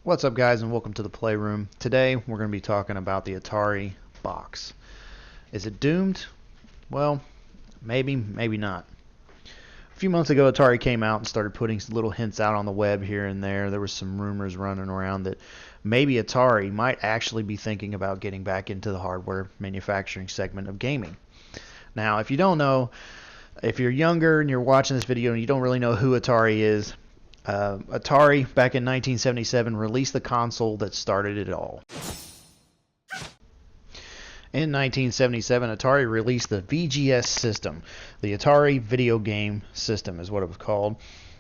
What's up, guys, and welcome to the Playroom. Today we're going to be talking about the Atari box. Is it doomed? Well, maybe, maybe not. A few months ago, Atari came out and started putting little hints out on the web here and there. There was some rumors running around that maybe Atari might actually be thinking about getting back into the hardware manufacturing segment of gaming. Now, if you don't know, if you're younger and you're watching this video and you don't really know who Atari is, Atari, back in 1977, released the console that started it all. In 1977, Atari released the VGS system. The Atari Video Game System is what it was called.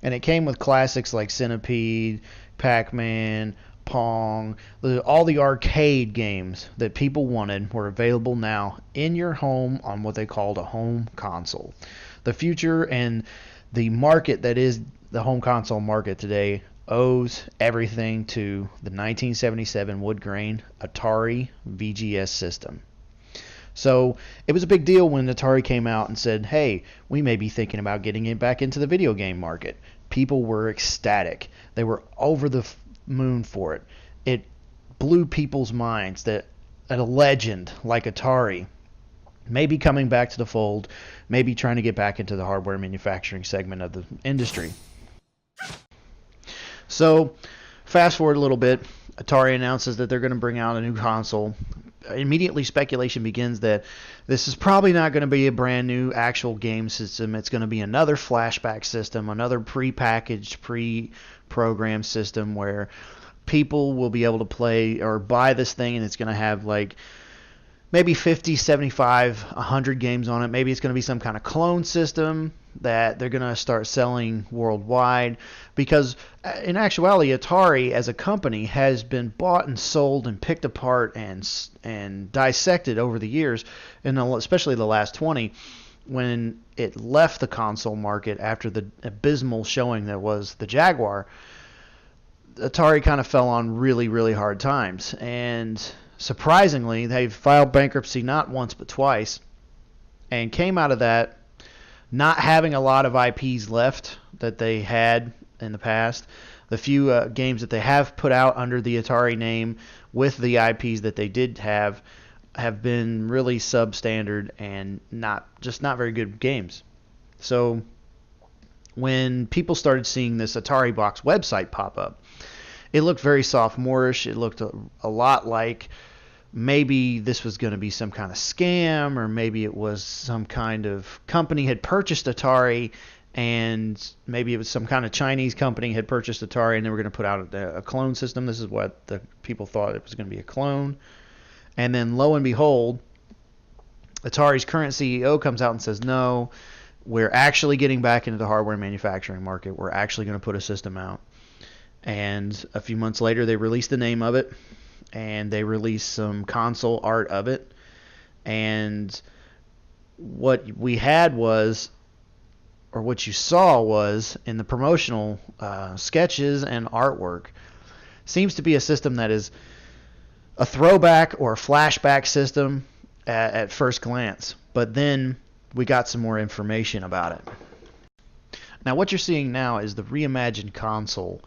And it came with classics like Centipede, Pac-Man, Pong. All the arcade games that people wanted were available now in your home on what they called a home console. The future and the market that is the home console market today owes everything to the 1977 wood grain Atari VGS system. So it was a big deal when Atari came out and said, hey, we may be thinking about getting it back into the video game market. People were ecstatic. They were over the moon for it. It blew people's minds that a legend like Atari may be coming back to the fold, maybe trying to get back into the hardware manufacturing segment of the industry. So, fast forward a little bit, Atari announces that they're going to bring out a new console. Immediately, speculation begins that this is probably not going to be a brand new actual game system. It's going to be another flashback system, another pre-packaged, pre-programmed system where people will be able to play or buy this thing, and it's going to have like maybe 50, 75, 100 games on it. Maybe it's going to be some kind of clone system that they're going to start selling worldwide, because in actuality Atari as a company has been bought and sold and picked apart and dissected over the years, and especially the last 20, when it left the console market after the abysmal showing that was the Jaguar. Atari kind of fell on really, really hard times, and surprisingly they've filed bankruptcy not once but twice, and came out of that not having a lot of IPs left that they had in the past. The few games that they have put out under the Atari name with the IPs that they did have been really substandard and not very good games. So when people started seeing this Ataribox website pop up, it looked very sophomorish. It looked a lot like maybe this was going to be some kind of scam, or maybe it was some kind of company had purchased Atari, and maybe it was some kind of Chinese company had purchased Atari and they were going to put out a clone system. This is what the people thought, it was going to be a clone. And then lo and behold, Atari's current CEO comes out and says, no, we're actually getting back into the hardware manufacturing market. We're actually going to put a system out. And a few months later, they released the name of it, and they released some console art of it. And what we had was, or what you saw was, in the promotional sketches and artwork, seems to be a system that is a throwback or a flashback system at first glance. But then we got some more information about it. Now what you're seeing now is the reimagined console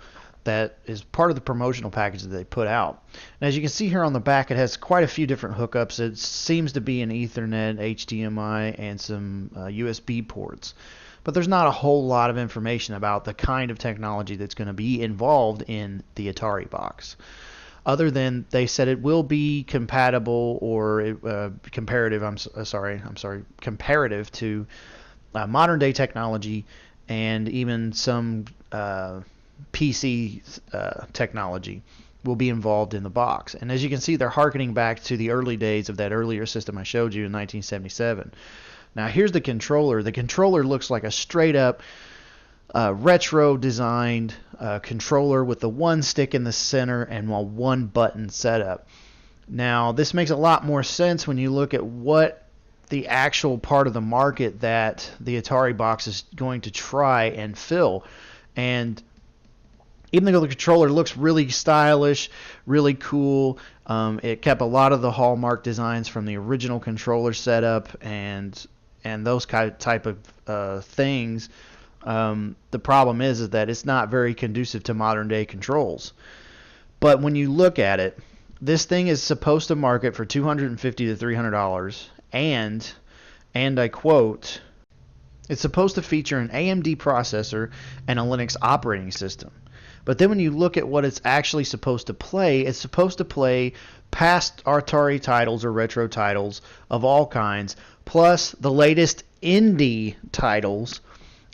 that is part of the promotional package that they put out. And as you can see here on the back, it has quite a few different hookups. It seems to be an Ethernet, HDMI, and some USB ports. But there's not a whole lot of information about the kind of technology that's going to be involved in the Atari box, other than they said it will be compatible or comparative. Comparative to modern day technology and even some PC technology will be involved in the box. And as you can see, they're harkening back to the early days of that earlier system I showed you in 1977. Now here's the controller. The controller looks like a straight up retro designed controller with the one stick in the center and a one button setup. Now this makes a lot more sense when you look at what the actual part of the market that the Atari box is going to try and fill. And even though the controller looks really stylish, really cool, it kept a lot of the hallmark designs from the original controller setup and those type of things. The problem is that it's not very conducive to modern day controls. But when you look at it, this thing is supposed to market for $250 to $300, and I quote, it's supposed to feature an AMD processor and a Linux operating system. But then when you look at what it's actually supposed to play, it's supposed to play past Atari titles or retro titles of all kinds, plus the latest indie titles,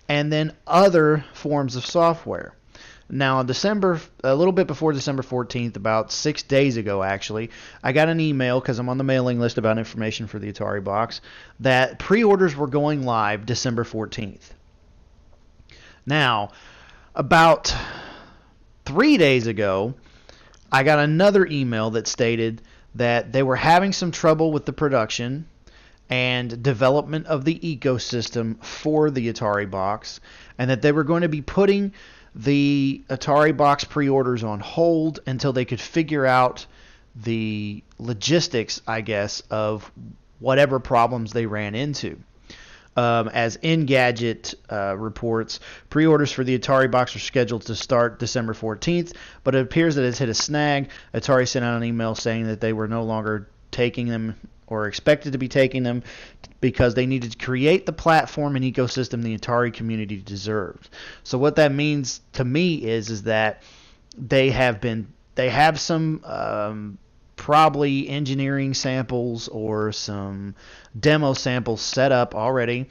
and then other forms of software. Now, a little bit before December 14th, about 6 days ago actually, I got an email, because I'm on the mailing list about information for the Ataribox, that pre-orders were going live December 14th. Now, about 3 days ago, I got another email that stated that they were having some trouble with the production and development of the ecosystem for the Ataribox, and that they were going to be putting the Ataribox pre-orders on hold until they could figure out the logistics, I guess, of whatever problems they ran into. As Engadget reports, pre-orders for the Ataribox are scheduled to start December 14th, but it appears that it's hit a snag. Atari sent out an email saying that they were no longer taking them or expected to be taking them because they needed to create the platform and ecosystem the Atari community deserves. So what that means to me is that they have some probably engineering samples or some demo samples set up already.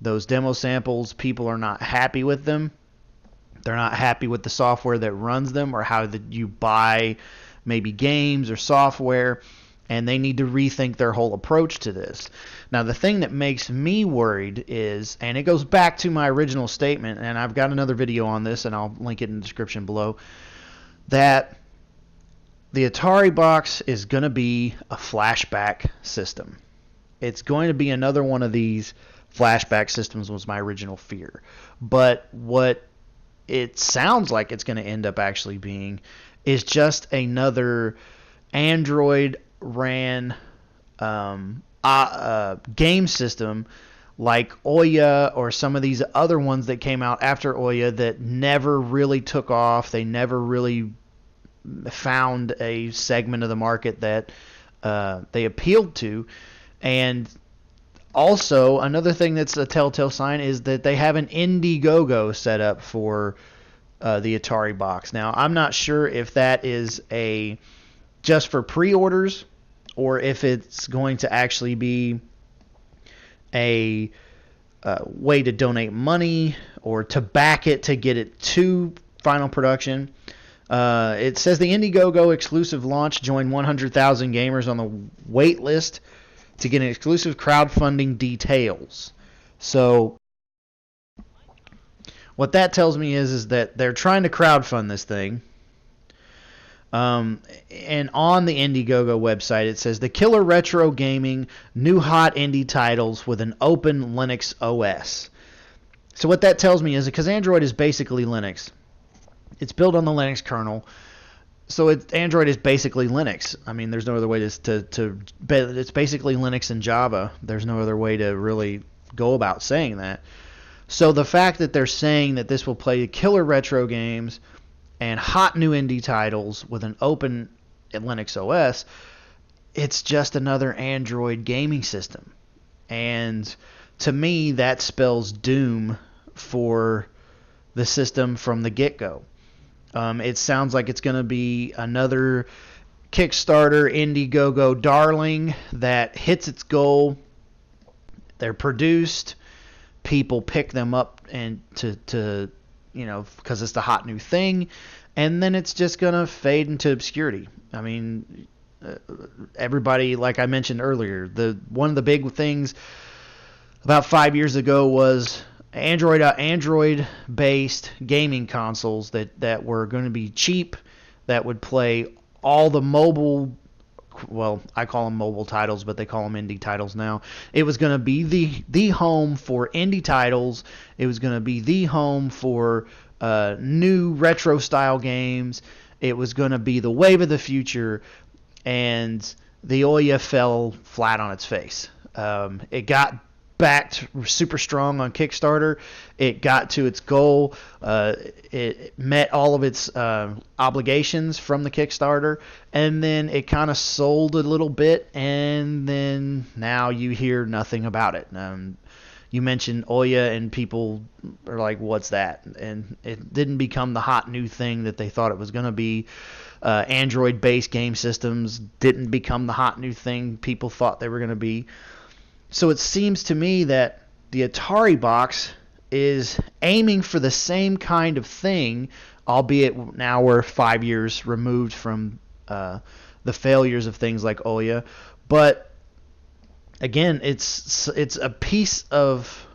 Those demo samples, people are not happy with them. They're not happy with the software that runs them or how you buy maybe games or software, and they need to rethink their whole approach to this. Now, the thing that makes me worried is, and it goes back to my original statement, and I've got another video on this, and I'll link it in the description below, that the Ataribox is going to be a flashback system. It's going to be another one of these flashback systems, was my original fear. But what it sounds like it's going to end up actually being is just another Android ran game system like Ouya or some of these other ones that came out after Ouya that never really took off. They never really found a segment of the market that they appealed to. And also, another thing that's a telltale sign is that they have an Indiegogo set up for the Ataribox. Now, I'm not sure if that is just for pre-orders or if it's going to actually be a way to donate money or to back it to get it to final production. It says the Indiegogo exclusive launch joined 100,000 gamers on the wait list to get an exclusive crowdfunding details. So what that tells me is that they're trying to crowdfund this thing. And on the Indiegogo website, it says the killer retro gaming, new hot indie titles with an open Linux OS. So what that tells me is, because Android is basically Linux, it's built on the Linux kernel, so Android is basically Linux. I mean, there's no other way it's basically Linux and Java. There's no other way to really go about saying that. So the fact that they're saying that this will play killer retro games and hot new indie titles with an open Linux OS, it's just another Android gaming system. And to me, that spells doom for the system from the get-go. It sounds like it's going to be another Kickstarter Indiegogo darling that hits its goal. They're produced. People pick them up and to because it's the hot new thing, and then it's just going to fade into obscurity. I mean, everybody, like I mentioned earlier, one of the big things about 5 years ago was Android-based gaming consoles that were going to be cheap, that would play all the mobile, well, I call them mobile titles, but they call them indie titles now. It was going to be the home for indie titles. It was going to be the home for new retro style games. It was going to be the wave of the future, and the Ouya fell flat on its face. It got backed super strong on Kickstarter. It got to its goal. It met all of its obligations from the Kickstarter, and then it kind of sold a little bit, and then now you hear nothing about it. You mentioned Ouya, and people are like, what's that? And it didn't become the hot new thing that they thought it was going to be. Android-based game systems didn't become the hot new thing people thought they were going to be. So it seems to me that the Ataribox is aiming for the same kind of thing, albeit now we're 5 years removed from the failures of things like Ouya. But again, it's a piece of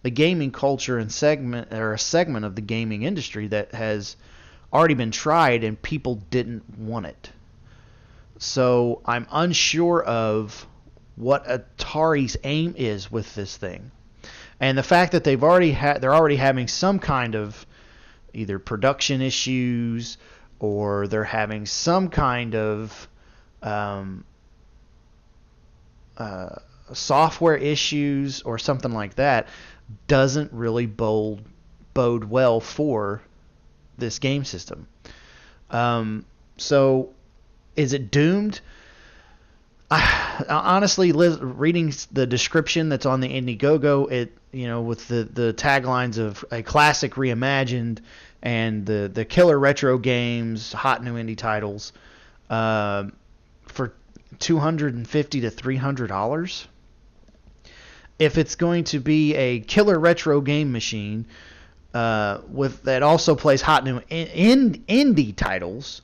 the gaming culture and segment, or a segment of the gaming industry that has already been tried and people didn't want it. So I'm unsure of what Atari's aim is with this thing, and the fact that they're already having some kind of either production issues, or they're having some kind of software issues or something like that, doesn't really bode well for this game system. So is it doomed? Honestly, reading the description that's on the Indiegogo, with the taglines of a classic reimagined and the killer retro games, hot new indie titles, for $250 to $300. If it's going to be a killer retro game machine with that also plays hot new indie titles,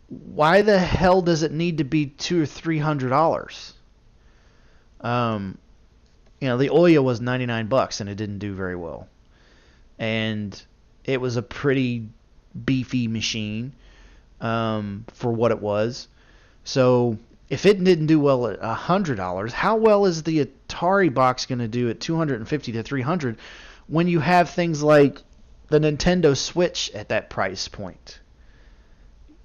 why the hell does it need to be $200 or $300? The Ouya was $99 and it didn't do very well, and it was a pretty beefy machine for what it was. So if it didn't do well at $100, how well is the Ataribox going to do at $250 to $300 when you have things like the Nintendo Switch at that price point?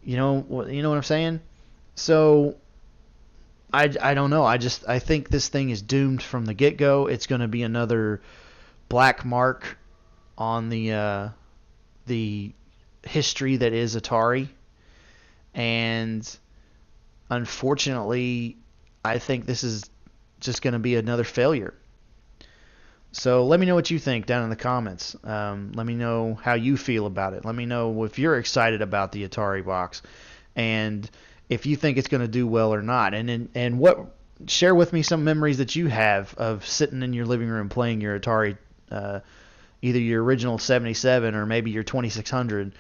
You know what I'm saying? So I don't know. I think this thing is doomed from the get-go. It's going to be another black mark on the history that is Atari, and unfortunately, I think this is just going to be another failure. So let me know what you think down in the comments. Let me know how you feel about it. Let me know if you're excited about the Ataribox, and if you think it's going to do well or not. And share with me some memories that you have of sitting in your living room playing your Atari, either your original 77 or maybe your 2600.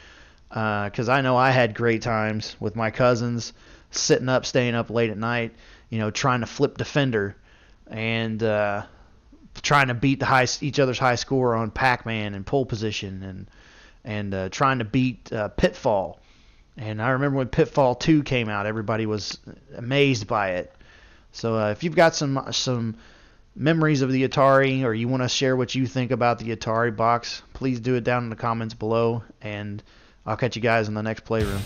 Because I know I had great times with my cousins, staying up late at night, trying to flip Defender, and trying to beat each other's high score on Pac-Man and pole position, and trying to beat Pitfall. And I remember when Pitfall 2 came out, everybody was amazed by it. So if you've got some memories of the Atari, or you want to share what you think about the Ataribox, please do it down in the comments below, and I'll catch you guys in the next playroom.